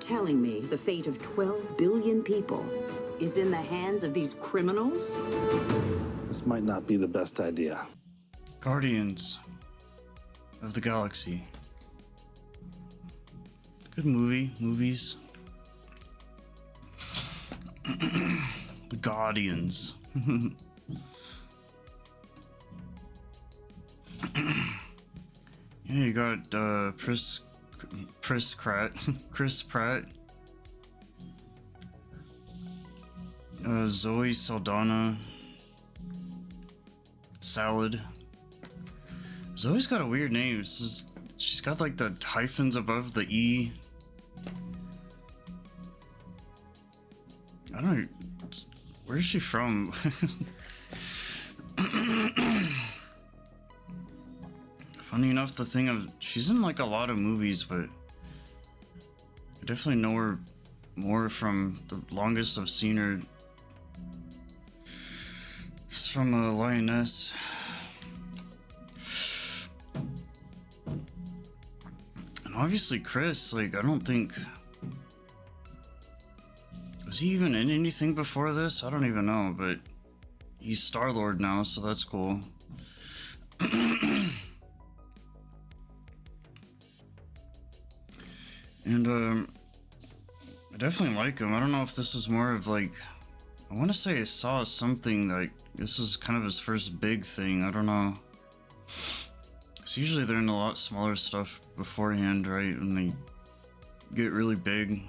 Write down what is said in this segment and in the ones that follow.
telling me the fate of 12 billion people is in the hands of these criminals? This might not be the best idea. Guardians of the Galaxy. Good movies. The Guardians. Yeah, you got Chris Pratt, Zoe Saldana, Salad. Zoe's got a weird name. It's just, she's got like the hyphens above the E. I don't know. Where is she from? Funny enough, the thing of she's in like a lot of movies, but I definitely know her more from the longest I've seen her. It's from Lioness. And obviously Chris, like, I don't think... Was he even in anything before this? I don't even know, but he's Star-Lord now, so that's cool. And I definitely like him. I don't know if this was more of like, I want to say I saw something like this is kind of his first big thing. I don't know. So usually they're in a lot smaller stuff beforehand, right? And they get really big,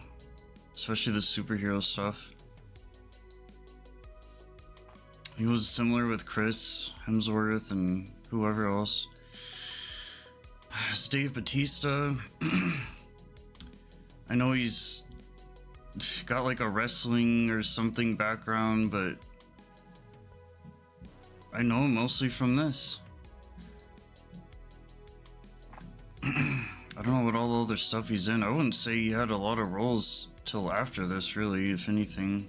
especially the superhero stuff. He was similar with Chris Hemsworth and whoever else. It's Dave Bautista. I know he's got like a wrestling or something background, but I know him mostly from this. I don't know what all the other stuff he's in. I wouldn't say he had a lot of roles till after this, really, if anything.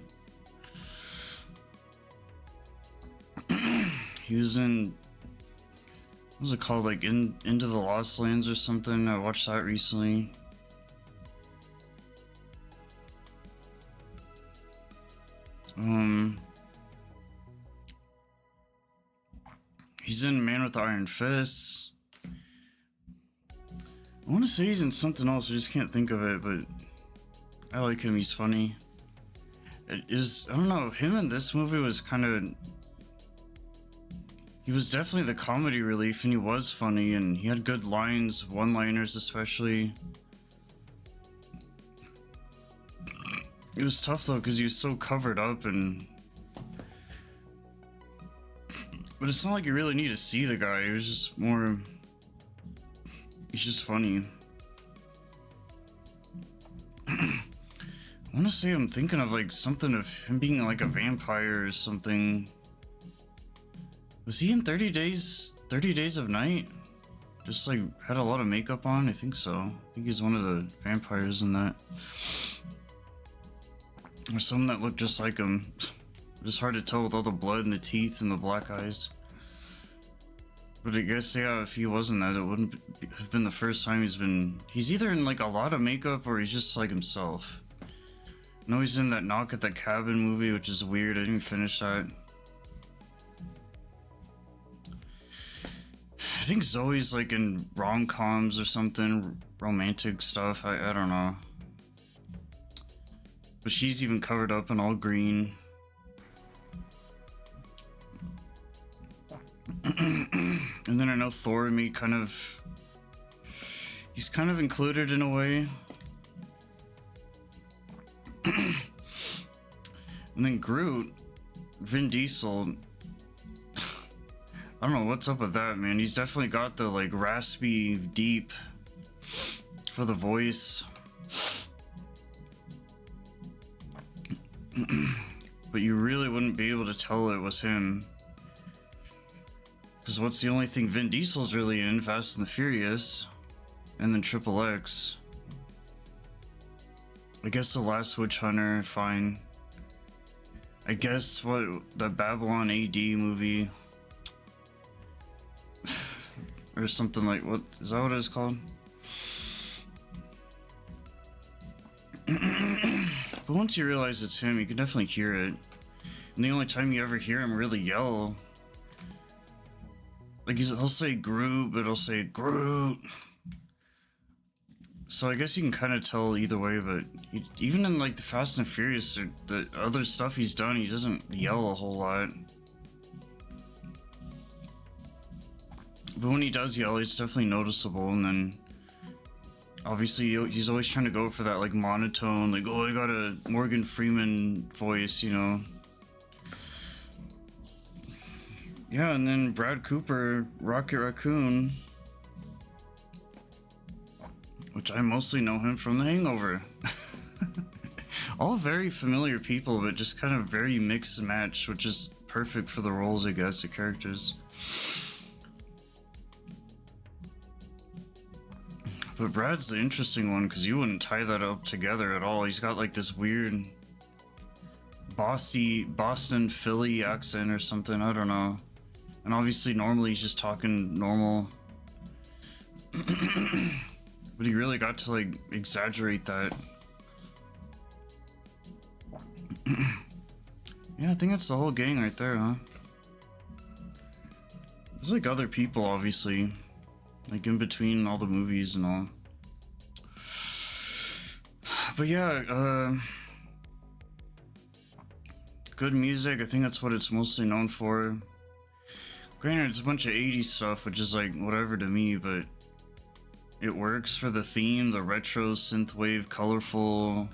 He was in, what was it called, like Into the Lost Lands or something? I watched that recently. He's in Man with the Iron Fist. I want to say he's in something else, I just can't think of it, but I like him, he's funny. It is, I don't know, him in this movie was kind of... He was definitely the comedy relief, and he was funny, and he had good lines, one-liners especially. It was tough though, because he was so covered up, and... But it's not like you really need to see the guy, it was just more... He's just funny. I want to say I'm thinking of like something of him being like a vampire or something. Was he in 30 Days of Night? Just like had a lot of makeup on? I think so. I think he's one of the vampires in that. Or some that looked just like him. Just hard to tell with all the blood and the teeth and the black eyes. But I guess, yeah, if he wasn't that, it wouldn't have been the first time he's either in like a lot of makeup or he's just like himself. I know he's in that Knock at the Cabin movie, which is weird. I didn't finish that. I think Zoe's like in rom-coms or something, romantic stuff. I don't know. But she's even covered up in all green. And then I know Thor and me he's kind of included in a way. And then Groot, Vin Diesel, I don't know what's up with that, man. He's definitely got the like raspy, deep for the voice. But you really wouldn't be able to tell it was him. Because what's the only thing Vin Diesel's really in? Fast and the Furious. And then Triple X. I guess The Last Witch Hunter, fine. I guess the Babylon AD movie. Or something like, what is that what it's called? once you realize it's him, you can definitely hear it. And the only time you ever hear him really yell, like he'll say Groot, but he'll say Groot. So I guess you can kind of tell either way, but even in like the Fast and Furious, or the other stuff he's done, he doesn't yell a whole lot. But when he does yell, it's definitely noticeable, and then obviously he's always trying to go for that like monotone, like, oh, I got a Morgan Freeman voice, you know. Yeah, and then Brad Cooper, Rocket Raccoon, which I mostly know him from The Hangover. All very familiar people, but just kind of very mix and match, which is perfect for the roles, I guess, the characters. But Brad's the interesting one, because you wouldn't tie that up together at all. He's got like this weird Boston, Philly accent or something, I don't know. And obviously normally he's just talking normal. But he really got to like exaggerate that. Yeah, I think that's the whole gang right there, huh? There's like other people, obviously, like in between all the movies and all. But yeah, good music. I think that's what it's mostly known for. Granted, it's a bunch of 80s stuff, which is like whatever to me, but it works for the theme, the retro, synthwave, colorful,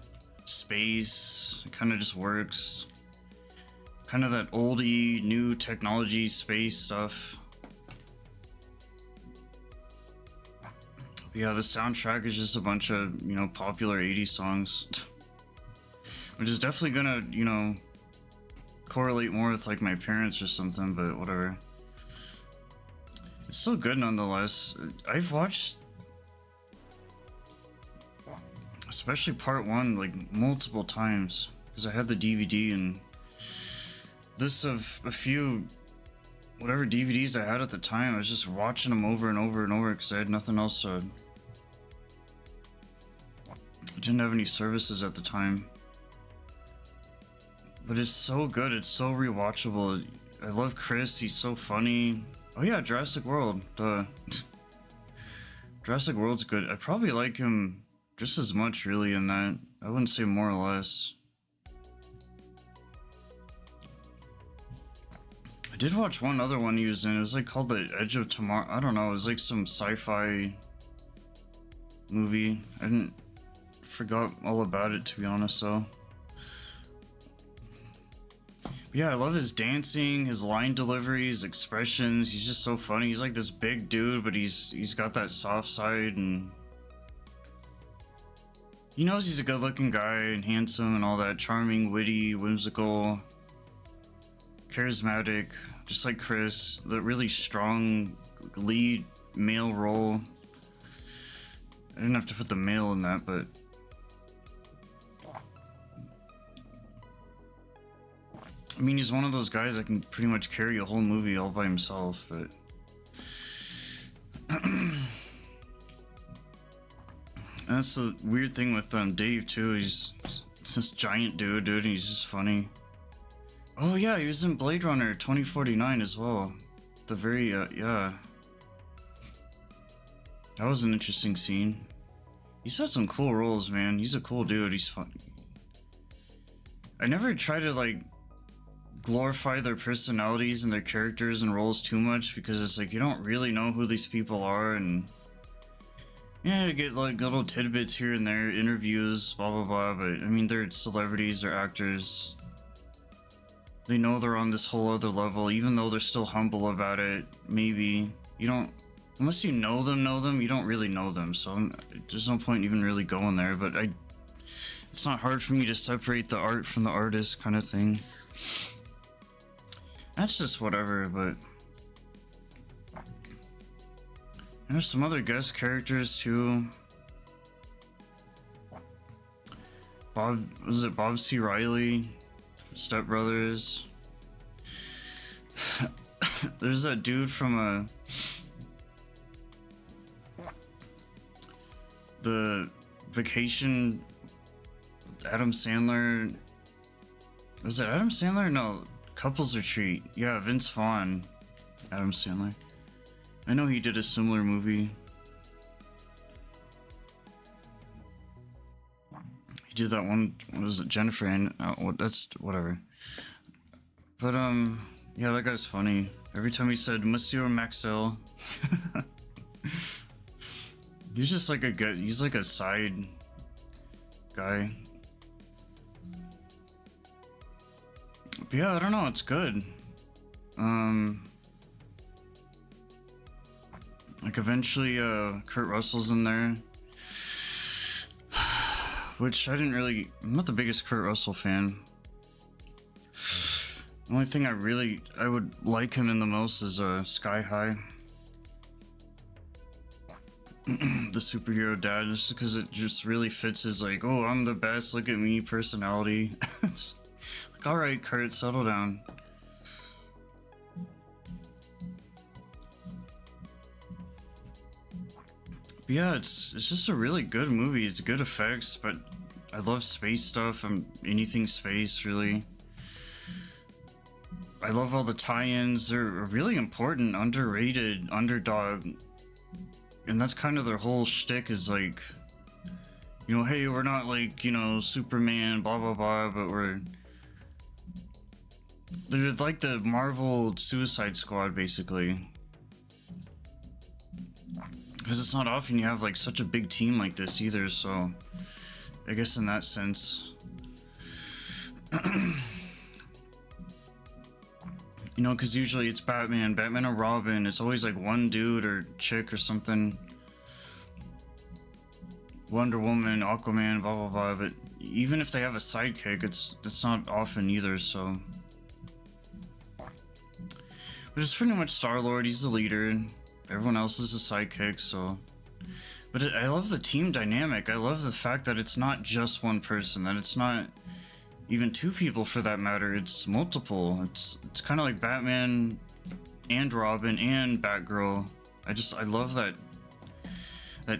space. It kind of just works. Kind of that oldie, new technology, space stuff. But yeah, the soundtrack is just a bunch of, you know, popular 80s songs. Which is definitely gonna, you know, correlate more with like my parents or something, but whatever. It's still good nonetheless. I've watched, especially part 1, like multiple times, because I had the DVD, and this of a few whatever DVDs I had at the time, I was just watching them over and over and over because I had nothing else to. I didn't have any services at the time. But it's so good, it's so rewatchable. I love Chris, he's so funny. Oh yeah, Jurassic World, duh. Jurassic World's good. I probably like him just as much really in that. I wouldn't say more or less. I did watch one other one he was in. It was like called The Edge of Tomorrow. I don't know, it was like some sci-fi movie. I forgot all about it, to be honest, though. Yeah, I love his dancing, his line delivery, his expressions. He's just so funny. He's like this big dude, but he's got that soft side, and he knows he's a good-looking guy and handsome and all that. Charming, witty, whimsical, charismatic, just like Chris. The really strong lead male role. I didn't have to put the male in that, but I mean, he's one of those guys that can pretty much carry a whole movie all by himself, but that's the weird thing with Dave too. He's this giant dude, and he's just funny. Oh yeah, he was in Blade Runner 2049 as well. The very yeah, that was an interesting scene. He's had some cool roles, man. He's a cool dude. He's fun. I never try to like glorify their personalities and their characters and roles too much, because it's like you don't really know who these people are, and yeah, you get like little tidbits here and there, interviews, blah blah blah, but I mean, they're celebrities, they're actors. They know they're on this whole other level, even though they're still humble about it. Maybe you don't, unless you know them, you don't really know them, so there's no point even really going there. But it's not hard for me to separate the art from the artist, kind of thing. That's just whatever, but there's some other guest characters too. Bob C. Riley, Step Brothers. There's that dude from the Vacation Adam Sandler. Was it Adam Sandler? No, Couples Retreat. Yeah, Vince Vaughn. Adam Sandler. I know he did a similar movie. He did that one. What was it? Jennifer and that's whatever. But yeah, that guy's funny. Every time he said Monsieur Maxwell, he's just like a good. He's like a side guy. But yeah, I don't know. It's good. Like eventually, Kurt Russell's in there, which I didn't really. I'm not the biggest Kurt Russell fan. The only thing I would like him in the most is Sky High, the superhero dad, just because it just really fits his like, oh, I'm the best, look at me personality. It's like, all right, Kurt, settle down. But yeah, it's just a really good movie. It's good effects, but I love space stuff. Anything space, really. I love all the tie-ins. They're a really important, underrated underdog, and that's kind of their whole shtick. Is like, you know, hey, we're not like, you know, Superman, blah blah blah, but they're like the Marvel Suicide Squad, basically. Because it's not often you have like such a big team like this either, so I guess in that sense. You know, because usually it's Batman or Robin. It's always like one dude or chick or something. Wonder Woman, Aquaman, blah blah blah. But even if they have a sidekick, it's not often either. So, but it's pretty much Star-Lord. He's the leader. Everyone else is a sidekick. So, but I love the team dynamic. I love the fact that it's not just one person. That it's not even two people for that matter. It's multiple. It's kind of like Batman and Robin and Batgirl. I love that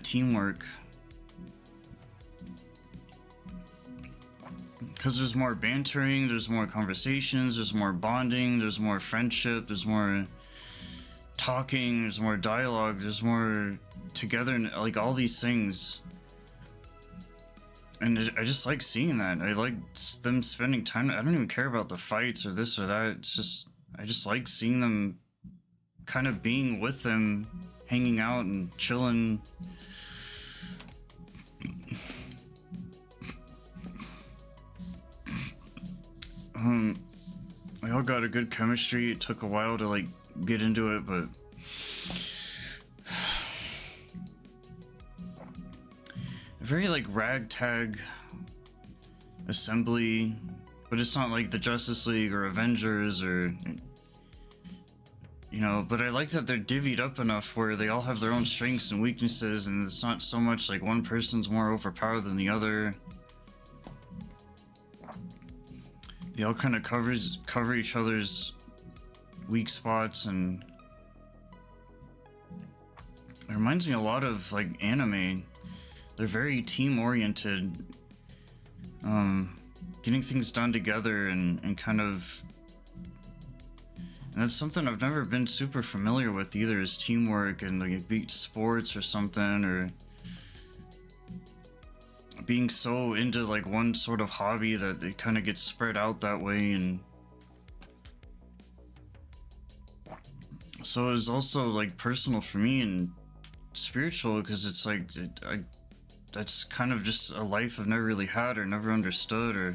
teamwork, because there's more bantering, there's more conversations, there's more bonding, there's more friendship, there's more talking, there's more dialogue, there's more together, like all these things. And I just like seeing that. I like them spending time. I don't even care about the fights or this or that. It's just, I just like seeing them kind of being with them, hanging out and chilling. We all got a good chemistry. It took a while to like get into it, but very like ragtag assembly, but it's not like the Justice League or Avengers or, you know, but I like that they're divvied up enough where they all have their own strengths and weaknesses, and it's not so much like one person's more overpowered than the other. They all kind of cover each other's weak spots, and it reminds me a lot of like anime. They're very team-oriented, getting things done together and kind of... And that's something I've never been super familiar with either, is teamwork and like beat sports or something, or being so into like one sort of hobby that it kind of gets spread out that way. And so it was also like personal for me and spiritual, because it's like that's kind of just a life I've never really had or never understood, or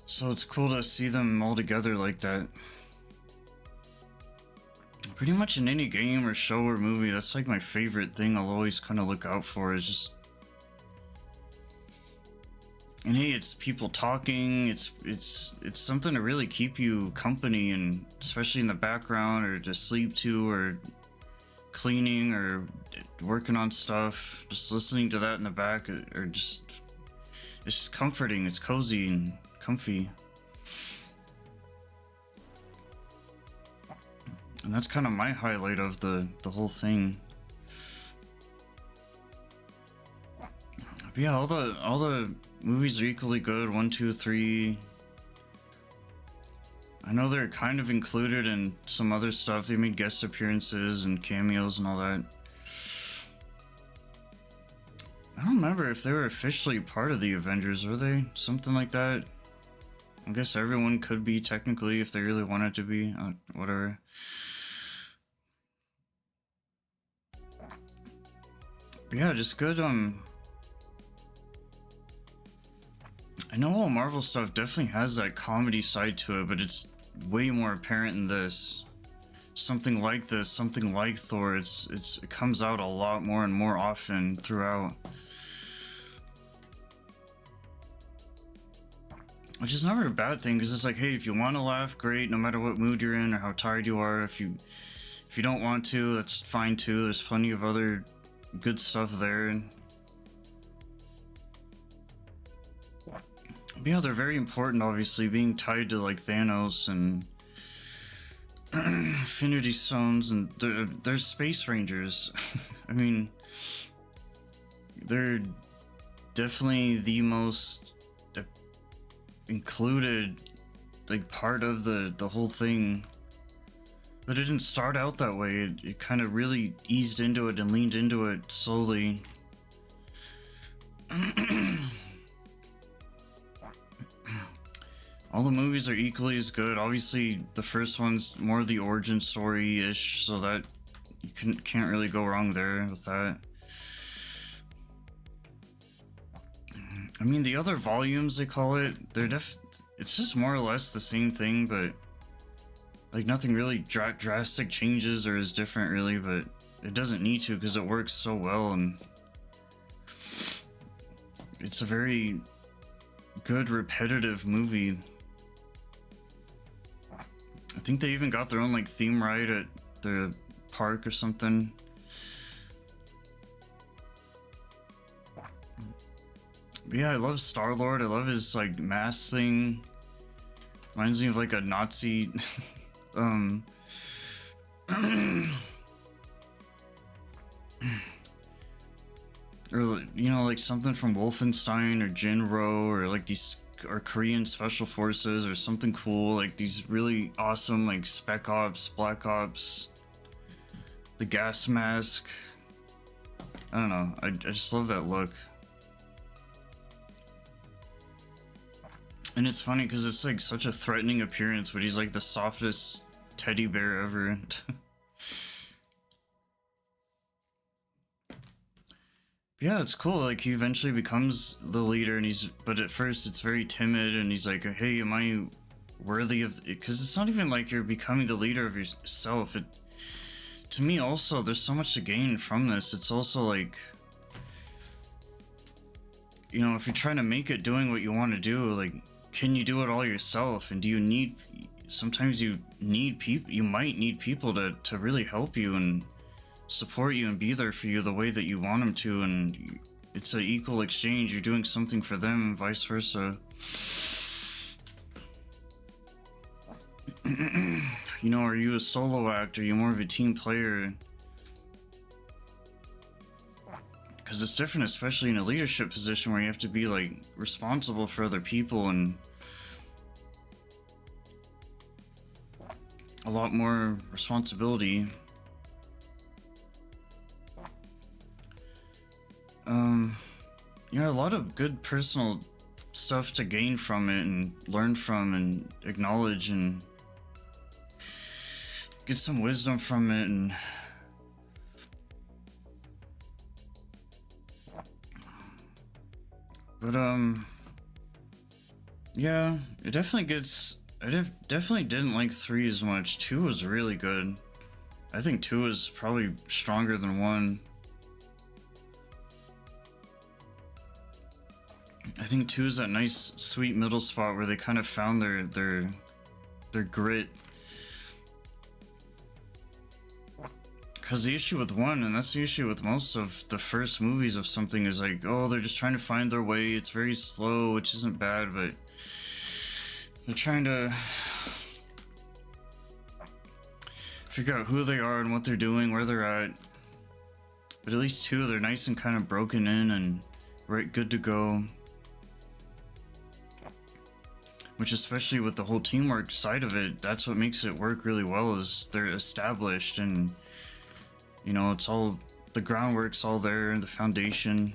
so it's cool to see them all together like that. Pretty much in any game or show or movie, that's like my favorite thing I'll always kind of look out for, is just... And hey, it's people talking, it's something to really keep you company, and especially in the background, or to sleep to, or cleaning, or working on stuff, just listening to that in the back, or just, it's just comforting, it's cozy and comfy. And that's kind of my highlight of the whole thing. But yeah, all the movies are equally good. 1, 2, 3. I know they're kind of included in some other stuff. They made guest appearances and cameos and all that. I don't remember if they were officially part of the Avengers, were they? Something like that. I guess everyone could be technically if they really wanted to be. Whatever. But yeah, just good. I know all Marvel stuff definitely has that comedy side to it, but it's way more apparent in this. Something like this, something like Thor, it comes out a lot more and more often throughout. Which is never a bad thing, because it's like, hey, if you want to laugh, great, no matter what mood you're in or how tired you are. If you don't want to, that's fine too. There's plenty of other good stuff there. But yeah, they're very important, obviously, being tied to like Thanos and Infinity Stones, and there's Space Rangers. I mean, they're definitely the most included like part of the whole thing, but it didn't start out that way. It kind of really eased into it and leaned into it slowly. All the movies are equally as good. Obviously the first one's more the origin story ish, so that you can't really go wrong there with that. I mean, the other volumes, they call it, it's just more or less the same thing, but like nothing really drastic changes or is different really, but it doesn't need to because it works so well, and it's a very good repetitive movie. I think they even got their own like theme ride at the park or something. But yeah, I love Star-Lord. I love his like mask thing. Reminds me of like a Nazi or you know, like something from Wolfenstein or Jinro, or like these or Korean special forces or something cool, like these really awesome like Spec Ops, Black Ops, the gas mask. I don't know, I just love that look. And it's funny because it's like such a threatening appearance, but he's like the softest teddy bear ever. Yeah, it's cool. Like he eventually becomes the leader, and but at first it's very timid, and he's like, "Hey, am I worthy of?" Because it's not even like you're becoming the leader of yourself. To me, also, there's so much to gain from this. It's also like, you know, if you're trying to make it doing what you want to do, like, can you do it all yourself? And do you need? Sometimes you need people. You might need people to really help you and support you and be there for you the way that you want them to, and it's an equal exchange. You're doing something for them and vice versa. You know, are you a solo act? Are you more of a team player? Because it's different, especially in a leadership position where you have to be like responsible for other people, and a lot more responsibility. You know, a lot of good personal stuff to gain from it and learn from and acknowledge and get some wisdom from it. And but yeah, it definitely gets. I definitely didn't like 3 as much. 2 was really good. I think 2 is probably stronger than 1. I think 2 is that nice, sweet middle spot where they kind of found their grit. Because the issue with 1, and that's the issue with most of the first movies of something, is like, oh, they're just trying to find their way. It's very slow, which isn't bad, but they're trying to figure out who they are and what they're doing, where they're at. But at least 2, they're nice and kind of broken in and right, good to go. which especially with the whole teamwork side of it, that's what makes it work really well, is they're established and, you know, it's all, the groundwork's all there, the foundation.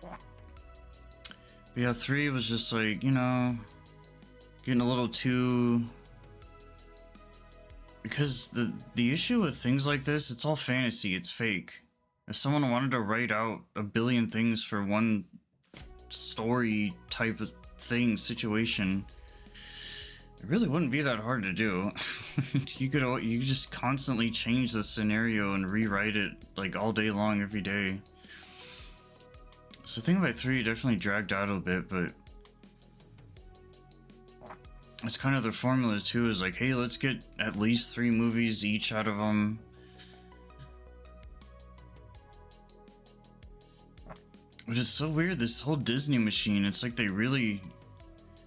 But yeah, 3 was just like, you know, getting a little too, because the issue with things like this, it's all fantasy, it's fake. If someone wanted to write out a billion things for one story type of thing, situation, it really wouldn't be that hard to do. You could just constantly change the scenario and rewrite it like all day long, every day. So Think about 3 definitely dragged out a bit, but it's kind of their formula too, is like, hey, let's get at least 3 movies each out of them. But it's so weird, this whole Disney machine, it's like they really,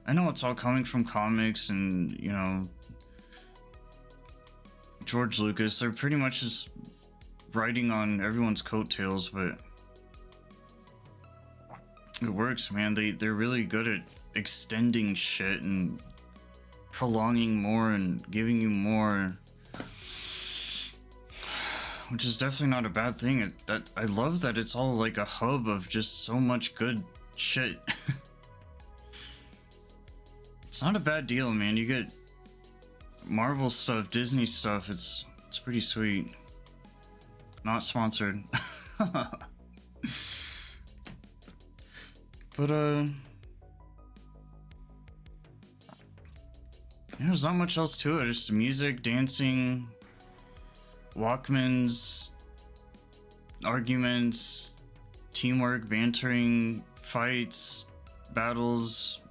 I know it's all coming from comics and, you know, George Lucas, they're pretty much just riding on everyone's coattails, but it works, man. They're really good at extending shit and prolonging more and giving you more, which is definitely not a bad thing. I love that it's all like a hub of just so much good shit. It's not a bad deal, man. You get Marvel stuff, Disney stuff, it's pretty sweet. Not sponsored. But yeah, there's not much else to it. Just music, dancing, Walkmans, arguments, teamwork, bantering, fights, battles,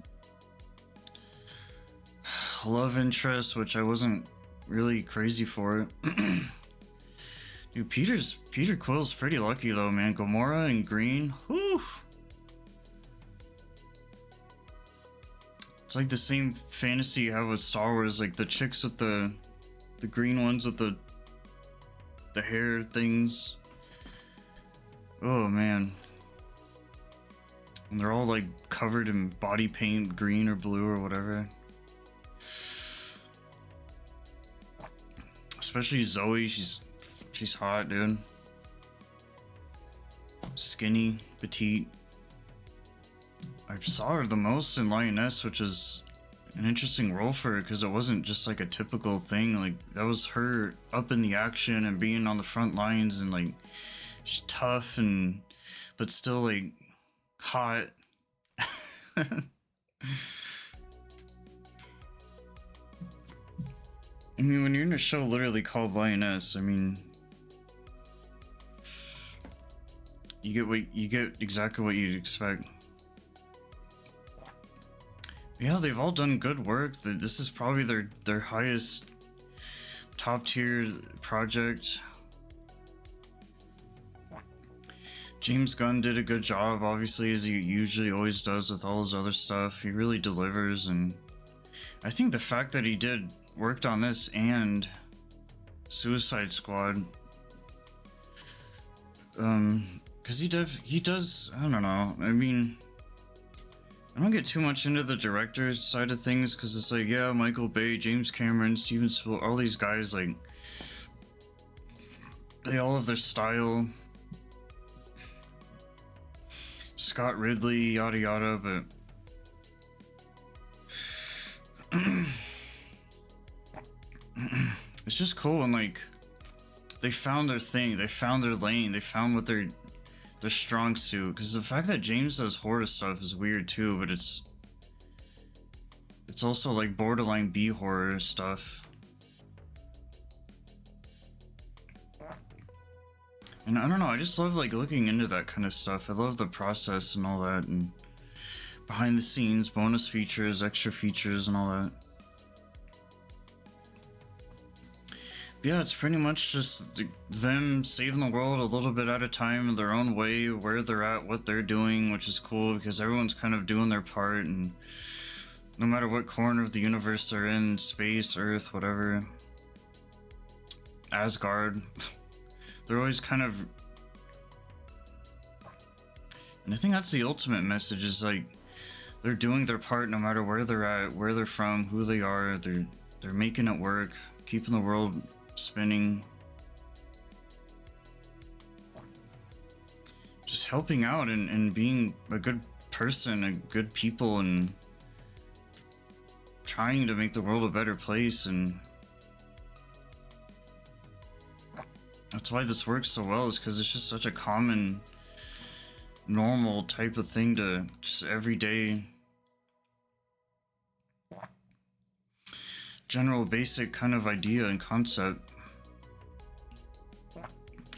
love interest, which I wasn't really crazy for. Dude, Peter Quill's pretty lucky though, man. Gamora and Green, whew. It's like the same fantasy you have with Star Wars, like the chicks with the green ones with the hair things. Oh man. And they're all like covered in body paint, green or blue or whatever. Especially Zoe, she's hot, dude. Skinny, petite. I saw her the most in Lioness, which is an interesting role for her because it wasn't just like a typical thing. Like that was her up in the action and being on the front lines, and like she's tough and but still like hot. I mean, when you're in a show literally called Lioness, I mean, you get exactly what you'd expect. Yeah, they've all done good work. This is probably their highest top tier project. James Gunn did a good job, obviously, as he usually always does with all his other stuff. He really delivers, and I think the fact that he worked on this and Suicide Squad, because he does, I don't know, I mean, I don't get too much into the director's side of things because it's like, yeah, Michael Bay, James Cameron, Steven Spielberg, all these guys, like, they all have their style. Scott Ridley, yada yada, but it's just cool, and like, they found their thing, they found their lane, they found what their strong suit. Because the fact that James does horror stuff is weird too, but it's also like borderline B horror stuff. And I don't know, I just love like looking into that kind of stuff. I love the process and all that, and behind the scenes, bonus features, extra features and all that. Yeah, it's pretty much just them saving the world a little bit at a time in their own way, where they're at, what they're doing, which is cool because everyone's kind of doing their part, and no matter what corner of the universe they're in, space, Earth, whatever, Asgard, they're always kind of, and I think that's the ultimate message, is like, they're doing their part no matter where they're at, where they're from, who they are. They're making it work, keeping the world spinning. Just helping out and being a good person, a good people, and trying to make the world a better place. And that's why this works so well, is because it's just such a common, normal type of thing to just everyday, general basic kind of idea and concept.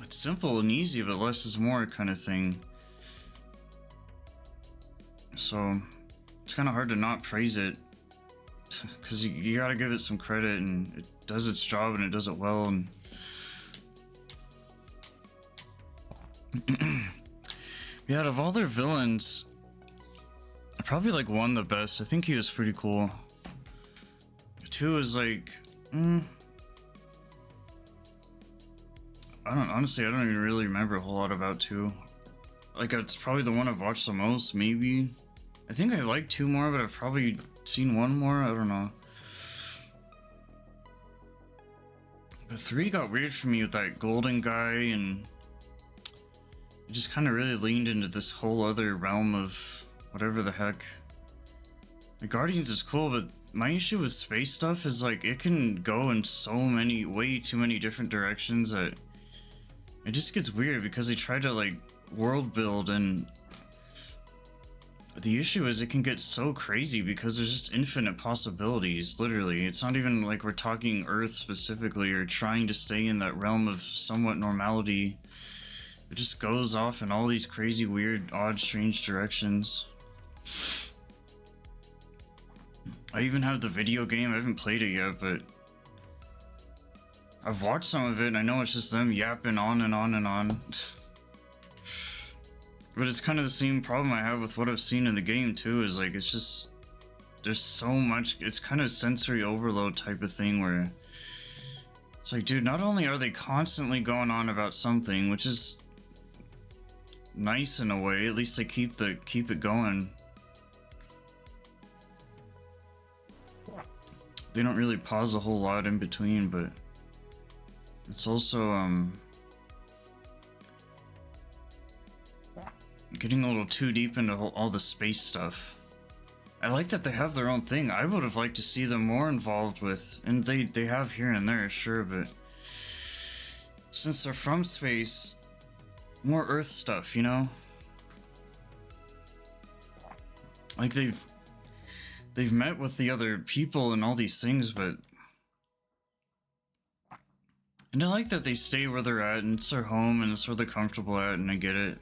It's simple and easy, but less is more kind of thing. So it's kind of hard to not praise it, because you gotta give it some credit, and it does its job and it does it well. And yeah, out of all their villains, I probably like one the best. I think he was pretty cool. Two is like, honestly, I don't even really remember a whole lot about two. Like, it's probably the one I've watched the most, maybe. I think I like two more, but I've probably seen one more, I don't know. But three got weird for me with that golden guy, and it just kind of really leaned into this whole other realm of whatever the heck. The Guardians is cool, but my issue with space stuff is like it can go in so many, way too many different directions that it just gets weird, because they try to like world build, and the issue is it can get so crazy because there's just infinite possibilities. Literally, it's not even like we're talking Earth specifically or trying to stay in that realm of somewhat normality. It just goes off in all these crazy, weird, odd, strange directions. I even have the video game. I haven't played it yet, but I've watched some of it, and I know it's just them yapping on and on and on. But it's kind of the same problem I have with what I've seen in the game too, is like, it's just, there's so much, it's kind of sensory overload type of thing where it's like, dude, not only are they constantly going on about something, which is nice in a way, at least they keep it going. They don't really pause a whole lot in between, but it's also getting a little too deep into all the space stuff. I like that they have their own thing. I would have liked to see them more involved with, and they have here and there, sure, but since they're from space, more Earth stuff, you know? Like they've met with the other people and all these things, but and I like that they stay where they're at, and it's their home, and it's where they're comfortable at, and I get it.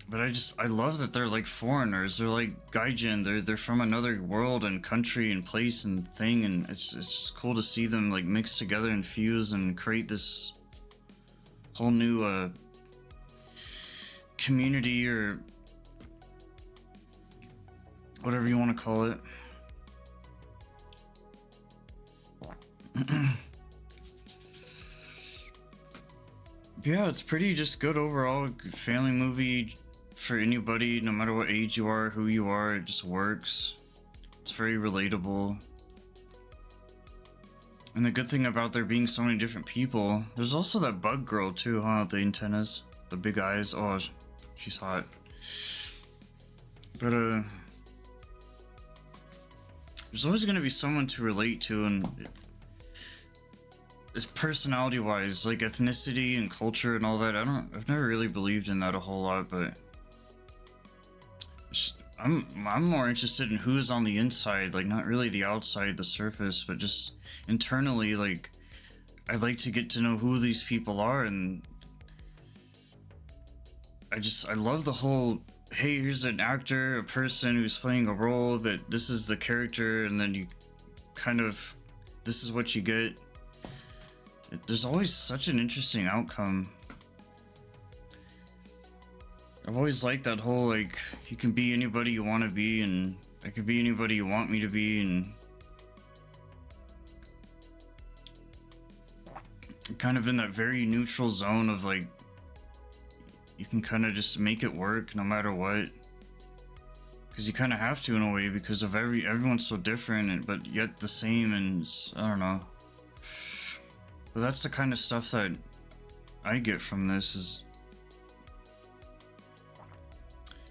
But I love that they're like foreigners. They're like Gaijin. They're from another world and country and place and thing, and it's just cool to see them like mix together and fuse and create this whole new community, or whatever you want to call it. Yeah, it's pretty just good overall. Family movie for anybody, no matter what age you are, who you are. It just works. It's very relatable. And the good thing about there being so many different people, there's also that bug girl too, huh? The antennas, the big eyes. Oh, she's hot. But there's always going to be someone to relate to, and personality wise, like ethnicity and culture and all that, I've never really believed in that a whole lot, but I'm more interested in who is on the inside, like not really the outside, the surface, but just internally. Like, I'd like to get to know who these people are, and I love the whole, hey, here's an actor, a person who's playing a role, but this is the character, and then you kind of, this is what you get. There's always such an interesting outcome. I've always liked that whole, like, you can be anybody you want to be, and I could be anybody you want me to be, and kind of in that very neutral zone of, like, you can kind of just make it work no matter what. because you kind of have to in a way because of everyone's so different, but yet the same, and I don't know. But that's the kind of stuff that I get from this, is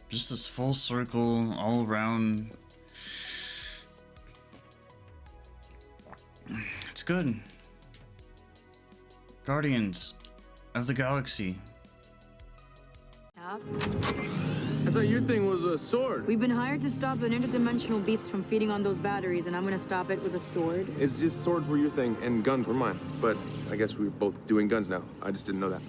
just this full circle, all around. It's good. Guardians of the Galaxy. I thought your thing was a sword. We've been hired to stop an interdimensional beast from feeding on those batteries, and I'm gonna stop it with a sword. It's just swords were your thing and guns were mine. But I guess we're both doing guns now. I just didn't know that.